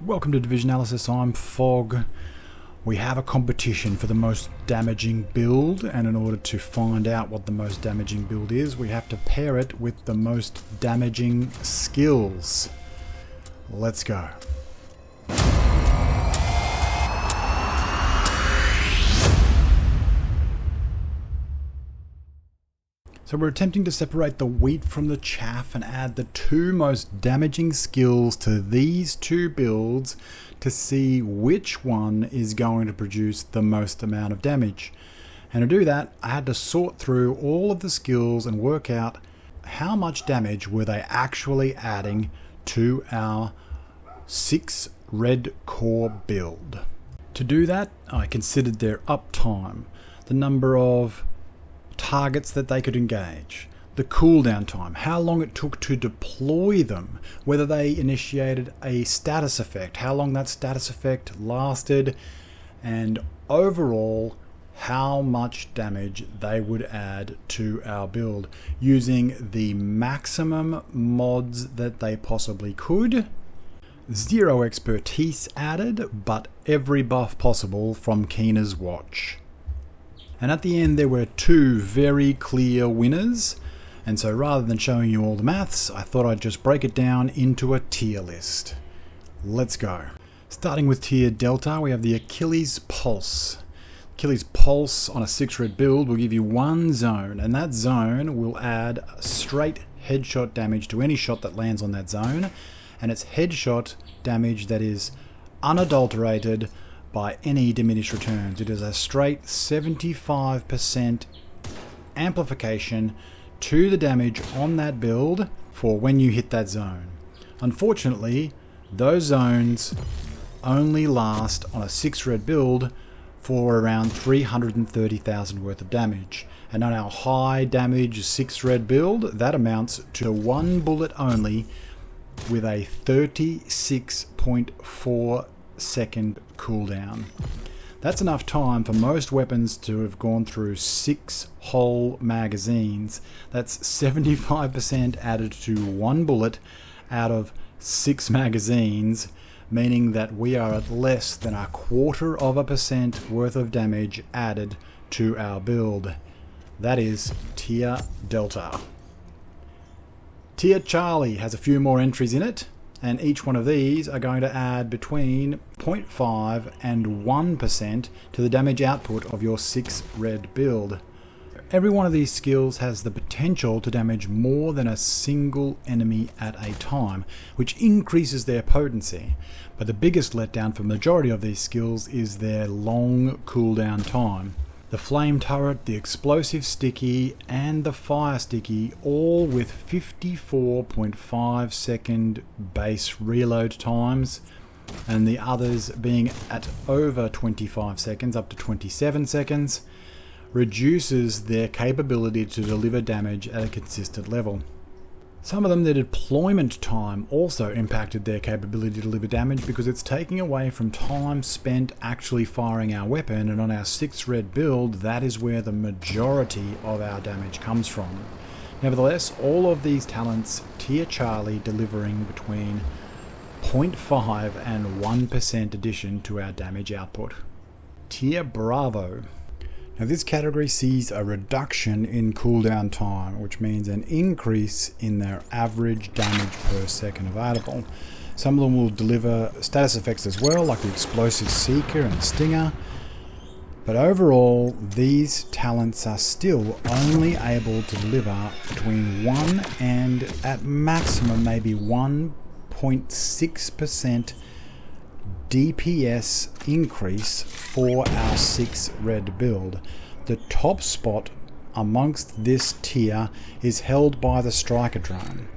Welcome to Divisionalysis, I'm Fog. We have a competition for the most damaging build, and in order to find out what the most damaging build is, we have to pair it with the most damaging skills. Let's go. So we're attempting to separate the wheat from the chaff and add the two most damaging skills to these two builds to see which one is going to produce the most amount of damage. And to do that, I had to sort through all of the skills and work out how much damage were they actually adding to our 6 red core build. To do that, I considered their uptime, the number of targets that they could engage, the cooldown time, how long it took to deploy them, whether they initiated a status effect, how long that status effect lasted, and overall how much damage they would add to our build using the maximum mods that they possibly could. 0 expertise added, but every buff possible from Keena's watch. And at the end there were 2 very clear winners, and so rather than showing you all the maths, I thought I'd just break it down into a tier list. Let's go. Starting with tier Delta, we have the Achilles Pulse. Achilles Pulse on a 6 red build will give you 1 zone, and that zone will add straight headshot damage to any shot that lands on that zone, and it's headshot damage that is unadulterated by any diminished returns. It is a straight 75% amplification to the damage on that build for when you hit that zone. Unfortunately, those zones only last on a 6 red build for around 330,000 worth of damage. And on our high damage 6 red build, that amounts to 1 bullet only with a 36.4 second cooldown. That's enough time for most weapons to have gone through 6 whole magazines. That's 75% added to 1 bullet out of 6 magazines, meaning that we are at less than 0.25% worth of damage added to our build. That is tier Delta. Tier Charlie has a few more entries in it, and each one of these are going to add between 0.5 and 1% to the damage output of your 6 red build. Every one of these skills has the potential to damage more than a single enemy at a time, which increases their potency. But the biggest letdown for the majority of these skills is their long cooldown time. The flame turret, the explosive sticky, and the fire sticky, all with 54.5 second base reload times, and the others being at over 25 seconds, up to 27 seconds, reduces their capability to deliver damage at a consistent level. Some of them, their deployment time also impacted their capability to deliver damage because it's taking away from time spent actually firing our weapon, and on our 6 red build, that is where the majority of our damage comes from. Nevertheless, all of these talents, tier Charlie delivering between 0.5 and 1% addition to our damage output. Tier Bravo. Now this category sees a reduction in cooldown time, which means an increase in their average damage per second available. Some of them will deliver status effects as well, like the Explosive Seeker and the Stinger. But overall, these talents are still only able to deliver between 1 and at maximum maybe 1.6% DPS increase for our 6 red build. The top spot amongst this tier is held by the Striker Drone,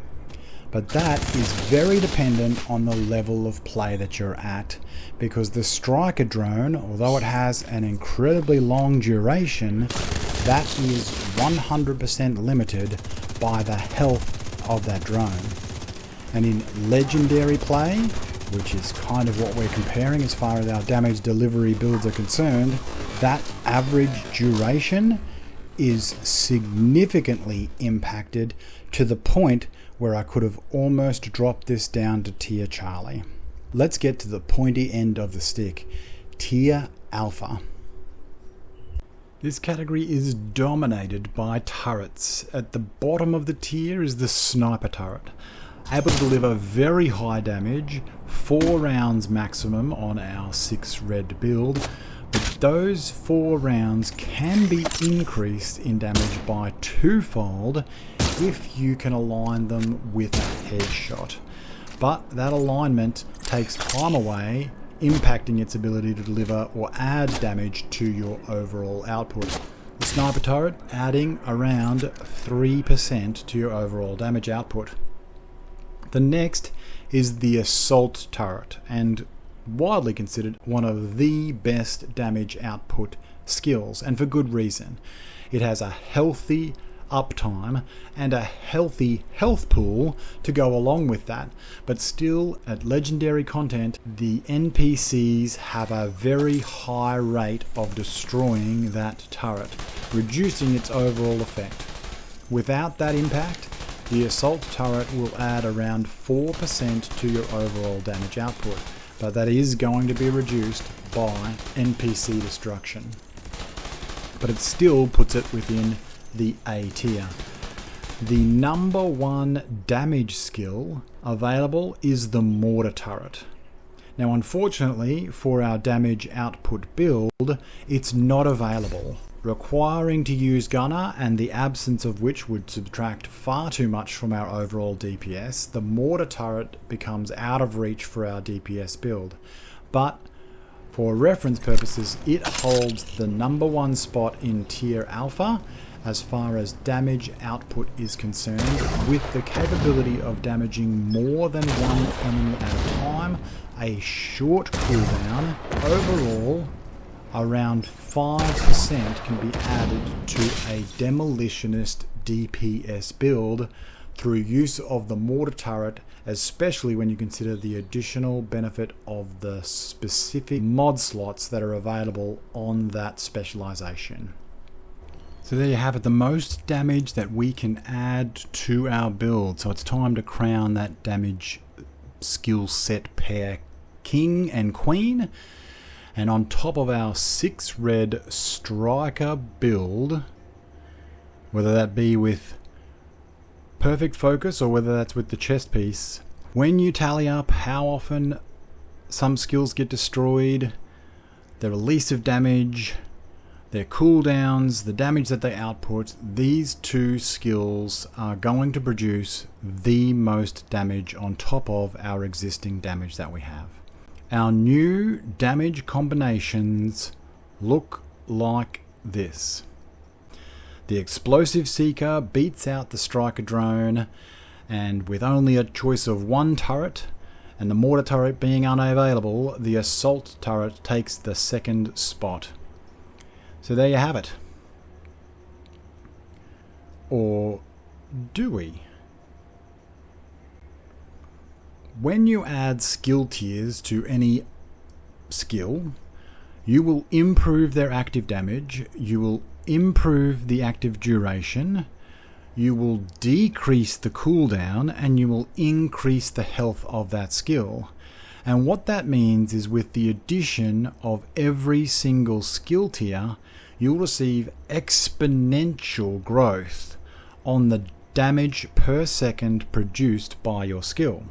but that is very dependent on the level of play that you're at, because the Striker Drone, although it has an incredibly long duration, that is 100% limited by the health of that drone. And in legendary play, which is kind of what we're comparing as far as our damage delivery builds are concerned, that average duration is significantly impacted to the point where I could have almost dropped this down to tier Charlie. let's get to the pointy end of the stick, Tier Alpha. This category is dominated by turrets. At the bottom of the tier is the sniper turret, able to deliver very high damage, 4 rounds maximum on our 6 red build, but those 4 rounds can be increased in damage by 2-fold if you can align them with a headshot. But that alignment takes time away, impacting its ability to deliver or add damage to your overall output. The sniper turret adding around 3% to your overall damage output. The next is the assault turret, and widely considered one of the best damage output skills, and for good reason. It has a healthy uptime and a healthy health pool to go along with that, but still at legendary content the NPCs have a very high rate of destroying that turret, reducing its overall effect. Without that impact, the assault turret will add around 4% to your overall damage output, but that is going to be reduced by NPC destruction. But it still puts it within the A tier. The number 1 damage skill available is the mortar turret. Now unfortunately for our damage output build, it's not available, requiring to use gunner, and the absence of which would subtract far too much from our overall DPS. The mortar turret becomes out of reach for our DPS build, but for reference purposes it holds the number 1 spot in tier alpha as far as damage output is concerned, with the capability of damaging more than one enemy at a time, a short cooldown. Overall, around 5% can be added to a demolitionist DPS build through use of the mortar turret, especially when you consider the additional benefit of the specific mod slots that are available on that specialization. So there you have it, the most damage that we can add to our build. So it's time to crown that damage skill set pair king and queen. And on top of our 6 red striker build, whether that be with perfect focus or whether that's with the chest piece, when you tally up how often some skills get destroyed, the release of damage, their cooldowns, the damage that they output, these 2 skills are going to produce the most damage on top of our existing damage that we have. Our new damage combinations look like this. The Explosive Seeker beats out the Striker Drone, and with only a choice of 1 turret, and the Mortar turret being unavailable, the Assault turret takes the 2nd spot. So there you have it. Or do we? When you add skill tiers to any skill, you will improve their active damage, you will improve the active duration, you will decrease the cooldown, and you will increase the health of that skill. And what that means is, with the addition of every single skill tier, you'll receive exponential growth on the damage per second produced by your skill.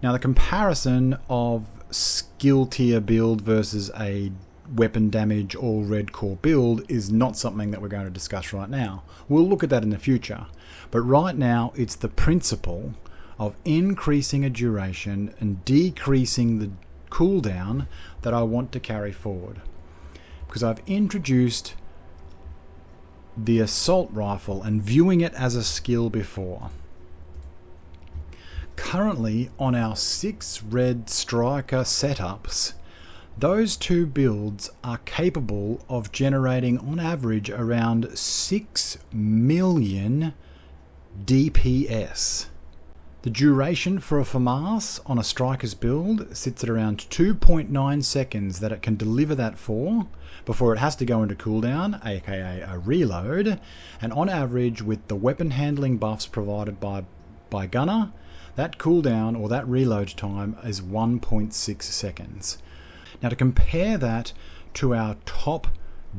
Now, the comparison of skill tier build versus a weapon damage all red core build is not something that we're going to discuss right now. We'll look at that in the future. But right now, it's the principle of increasing a duration and decreasing the cooldown that I want to carry forward. Because I've introduced the assault rifle and viewing it as a skill before. Currently on our 6 red striker setups, those 2 builds are capable of generating on average around 6 million DPS. The duration for a FAMAS on a striker's build sits at around 2.9 seconds that it can deliver that for before it has to go into cooldown, aka a reload, and on average with the weapon handling buffs provided by Gunner, That cooldown or that reload time is 1.6 seconds. Now to compare that to our top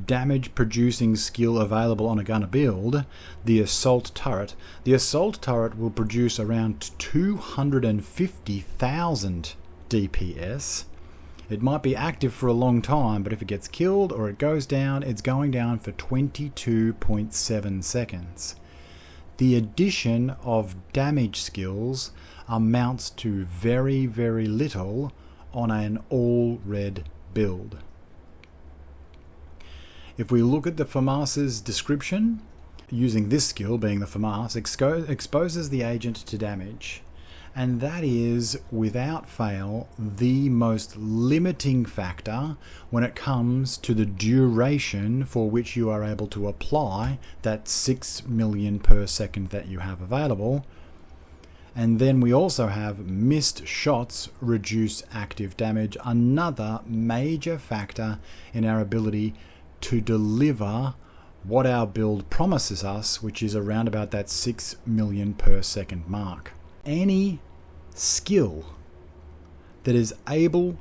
damage producing skill available on a gunner build, the assault turret. The assault turret will produce around 250,000 DPS. It might be active for a long time, but if it gets killed or it goes down, it's going down for 22.7 seconds. The addition of damage skills amounts to very, very little on an all-red build. If we look at the FAMAS's description, using this skill, being the FAMAS, exposes the agent to damage. And that is, without fail, the most limiting factor when it comes to the duration for which you are able to apply that 6 million per second that you have available. And then we also have missed shots reduce active damage, another major factor in our ability to deliver what our build promises us, which is around about that 6 million per second mark. Any skill that is able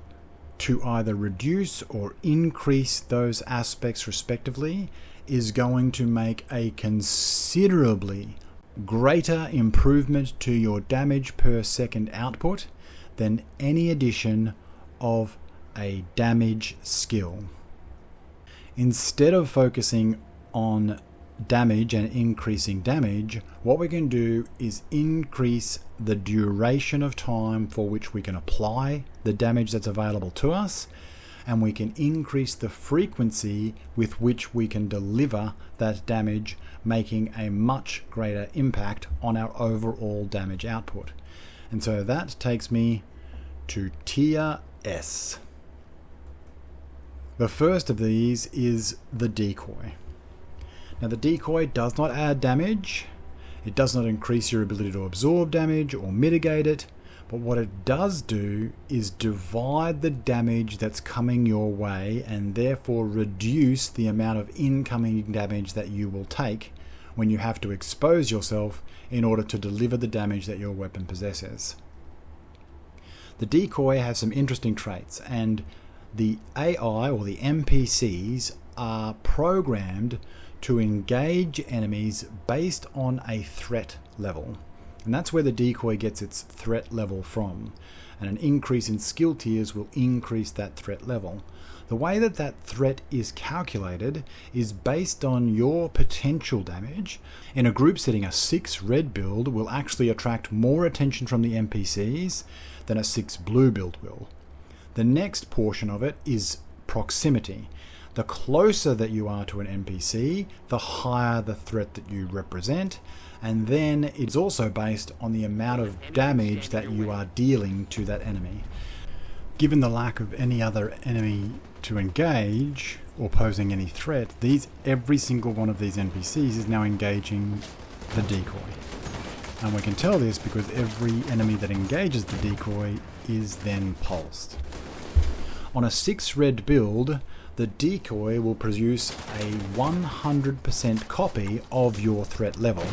to either reduce or increase those aspects respectively is going to make a considerably greater improvement to your damage per second output than any addition of a damage skill. Instead of focusing on damage and increasing damage, what we can do is increase the duration of time for which we can apply the damage that's available to us, and we can increase the frequency with which we can deliver that damage, making a much greater impact on our overall damage output. And so that takes me to tier S. The first of these is the decoy. Now the decoy does not add damage, it does not increase your ability to absorb damage or mitigate it, but what it does do is divide the damage that's coming your way and therefore reduce the amount of incoming damage that you will take when you have to expose yourself in order to deliver the damage that your weapon possesses. The decoy has some interesting traits, and the AI or the NPCs are programmed to engage enemies based on a threat level. And that's where the decoy gets its threat level from. And an increase in skill tiers will increase that threat level. The way that that threat is calculated is based on your potential damage. In a group setting, a 6 red build will actually attract more attention from the NPCs than a 6 blue build will. The next portion of it is proximity. The closer that you are to an NPC, the higher the threat that you represent, and then it's also based on the amount of damage that you are dealing to that enemy. Given the lack of any other enemy to engage or posing any threat, every single one of these NPCs is now engaging the decoy. And we can tell this because every enemy that engages the decoy is then pulsed. On a 6 red build, the decoy will produce a 100% copy of your threat level.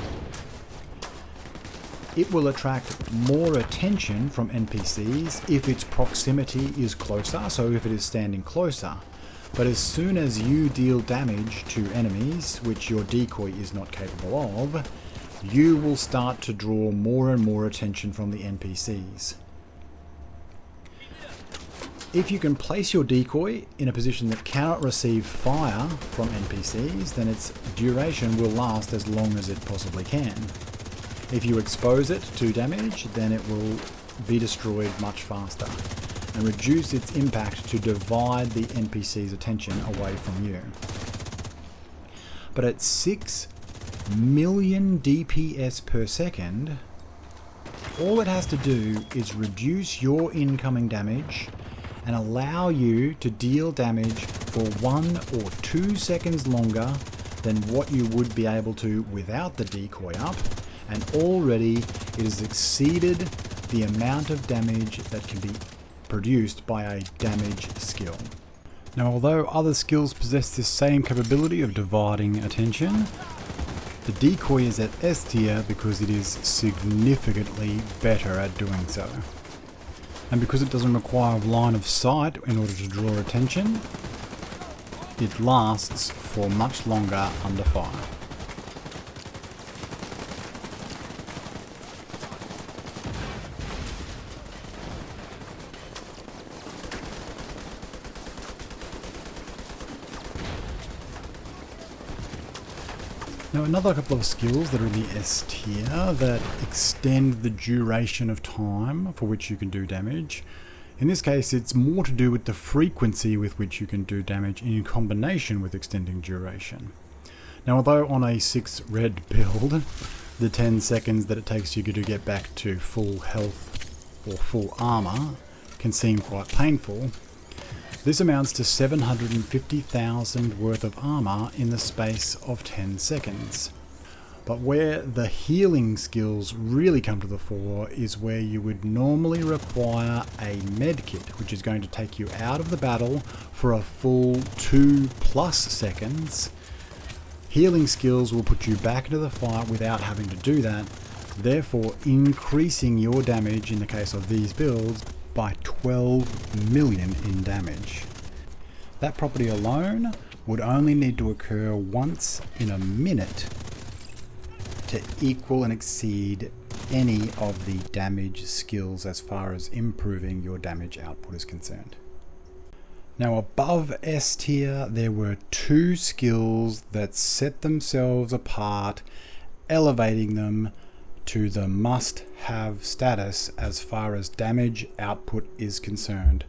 It will attract more attention from NPCs if its proximity is closer, so if it is standing closer. But as soon as you deal damage to enemies, which your decoy is not capable of, you will start to draw more and more attention from the NPCs. If you can place your decoy in a position that cannot receive fire from NPCs, then its duration will last as long as it possibly can. If you expose it to damage, then it will be destroyed much faster and reduce its impact to divide the NPC's attention away from you. But at 6 million DPS per second, all it has to do is reduce your incoming damage and allow you to deal damage for 1 or 2 seconds longer than what you would be able to without the decoy up, and already it has exceeded the amount of damage that can be produced by a damage skill. Now, although other skills possess this same capability of dividing attention, The decoy is at S tier because it is significantly better at doing so. And because it doesn't require line of sight in order to draw attention, it lasts for much longer under fire. Now another couple of skills that are in the S tier that extend the duration of time for which you can do damage. In this case, it's more to do with the frequency with which you can do damage in combination with extending duration. Now although on a 6 red build, the 10 seconds that it takes you to get back to full health or full armor can seem quite painful, this amounts to 750,000 worth of armor in the space of 10 seconds. But where the healing skills really come to the fore is where you would normally require a medkit, which is going to take you out of the battle for a full 2+ seconds. Healing skills will put you back into the fight without having to do that, therefore increasing your damage in the case of these builds by 12 million in damage. That property alone would only need to occur once in a minute to equal and exceed any of the damage skills as far as improving your damage output is concerned. Now above S tier, there were 2 skills that set themselves apart, elevating them to the must-have status as far as damage output is concerned.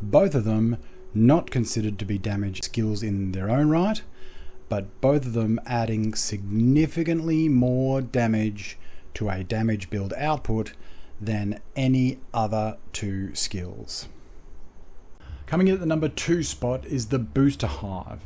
Both of them not considered to be damage skills in their own right, but both of them adding significantly more damage to a damage build output than any other 2 skills. Coming in at the number 2 spot is the Booster Hive.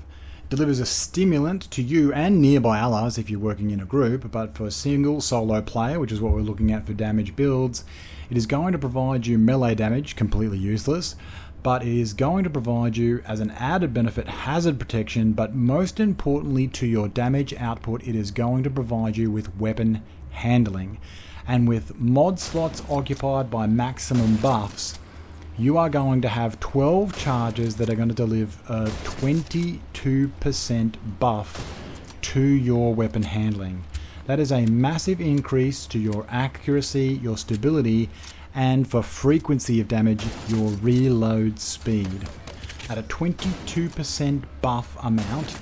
Delivers a stimulant to you and nearby allies if you're working in a group, but for a single solo player, which is what we're looking at for damage builds, it is going to provide you melee damage, completely useless, but it is going to provide you as an added benefit hazard protection, but most importantly to your damage output, it is going to provide you with weapon handling. And with mod slots occupied by maximum buffs, you are going to have 12 charges that are going to deliver a 22% buff to your weapon handling. That is a massive increase to your accuracy, your stability, and for frequency of damage, your reload speed. At a 22% buff amount,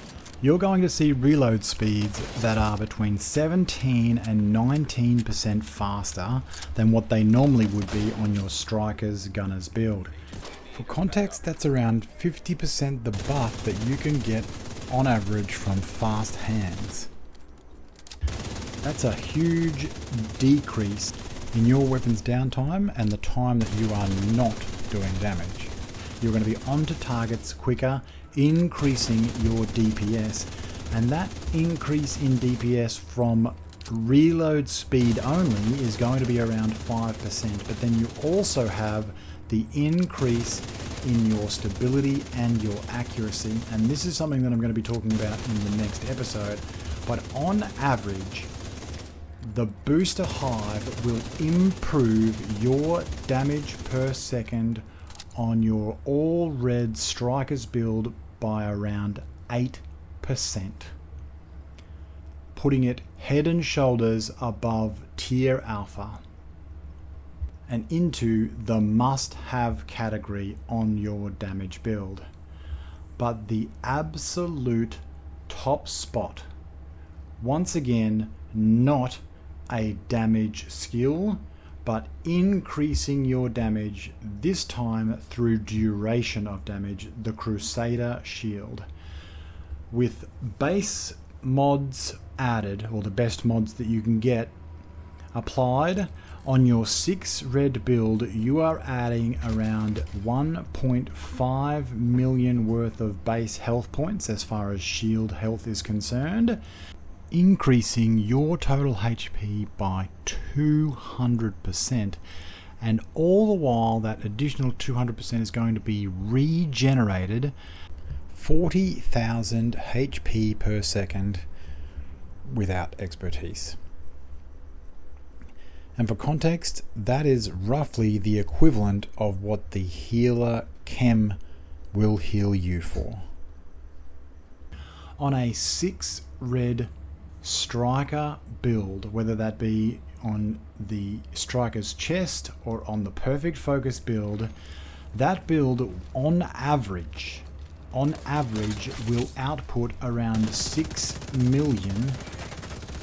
you're going to see reload speeds that are between 17 and 19% faster than what they normally would be on your strikers gunners build. For context, that's around 50% the buff that you can get on average from fast hands. That's a huge decrease in your weapon's downtime and the time that you are not doing damage. You're going to be onto targets quicker, increasing your DPS, and that increase in DPS from reload speed only is going to be around 5%, but then you also have the increase in your stability and your accuracy, and this is something that I'm going to be talking about in the next episode. But on average, the Booster Hive will improve your damage per second on your all red strikers build by around 8%, putting it head and shoulders above tier alpha and into the must-have category on your damage build. But the absolute top spot, once again, not a damage skill, but increasing your damage, this time through duration of damage, the Crusader Shield. With base mods added, or the best mods that you can get applied, on your 6 red build, you are adding around 1.5 million worth of base health points as far as shield health is concerned, increasing your total HP by 200%, and all the while that additional 200% is going to be regenerated 40,000 HP per second without expertise. And for context, that is roughly the equivalent of what the healer chem will heal you for. On a 6 red striker build, whether that be on the striker's chest or on the perfect focus build, that build on average will output around 6 million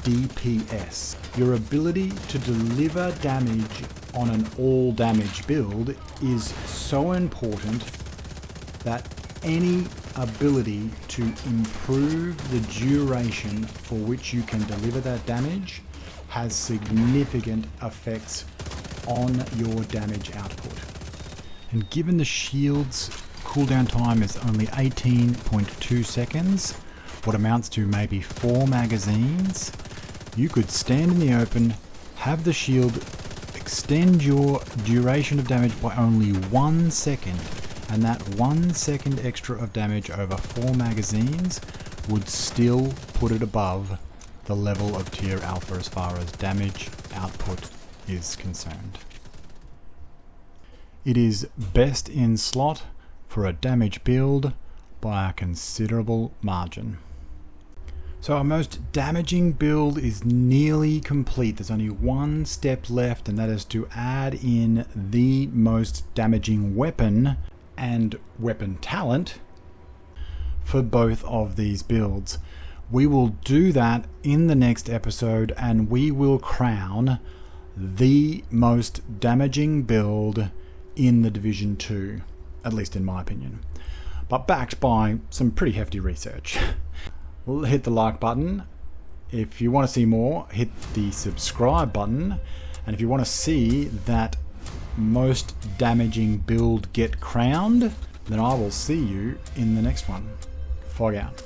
DPS. Your ability to deliver damage on an all damage build is so important that any ability to improve the duration for which you can deliver that damage has significant effects on your damage output. And given the shield's cooldown time is only 18.2 seconds, what amounts to maybe 4 magazines, you could stand in the open, have the shield extend your duration of damage by only 1 second, and that 1 second extra of damage over 4 magazines would still put it above the level of tier alpha as far as damage output is concerned. It is best in slot for a damage build by a considerable margin. So our most damaging build is nearly complete. There's only one step left, and that is to add in the most damaging weapon and weapon talent for both of these builds. We will do that in the next episode, and we will crown the most damaging build in the Division 2, at least in my opinion, but backed by some pretty hefty research. Hit the like button. If you want to see more, hit the subscribe button. And if you want to see that most damaging build get crowned, then I will see you in the next one. Fog out.